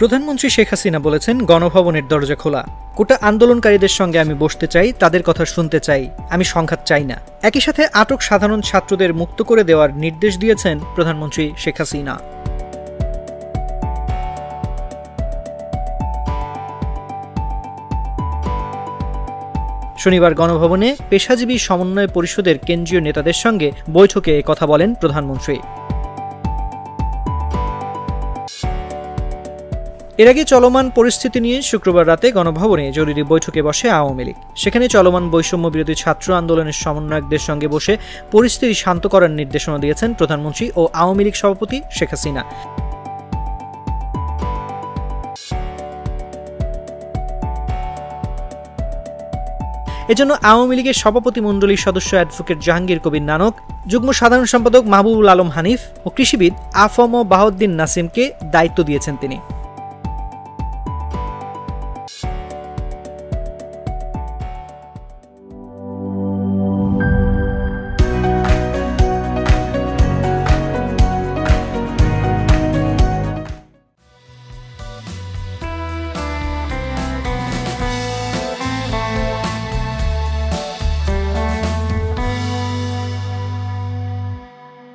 প্রধানমন্ত্রী শেখ হাসিনা বলেছেন, গণভবনের দরজা খোলা। কোটা আন্দোলনকারীদের সঙ্গে আমি বসতে চাই, তাদের কথা শুনতে চাই, আমি সংঘাত চাই না। একই সাথে আটক সাধারণ ছাত্রদের মুক্ত করে দেওয়ার নির্দেশ দিয়েছেন প্রধানমন্ত্রী শেখ হাসিনা। শনিবার গণভবনে পেশাজীবী সমন্বয় পরিষদের কেন্দ্রীয় নেতাদের সঙ্গে বৈঠকে কথা বলেন প্রধানমন্ত্রী। এর আগে চলমান পরিস্থিতি নিয়ে শুক্রবার রাতে গণভবনে জরুরি বৈঠকে বসে আওয়ামী লীগ। সেখানে চলমান বৈষম্য বিরোধী ছাত্র আন্দোলনের সমন্বয়কদের সঙ্গে বসে পরিস্থিতি শান্ত করার নির্দেশনা দিয়েছেন প্রধানমন্ত্রী ও আওয়ামী লীগ সভাপতি শেখ হাসিনা। এজন্য আওয়ামী লীগের সভাপতি মণ্ডলীর সদস্য অ্যাডভোকেট জাহাঙ্গীর কবির নানক, যুগ্ম সাধারণ সম্পাদক মাহবুবুল আলম হানিফ ও কৃষিবিদ আফম বাহাউদ্দিন নাসিমকে দায়িত্ব দিয়েছেন তিনি।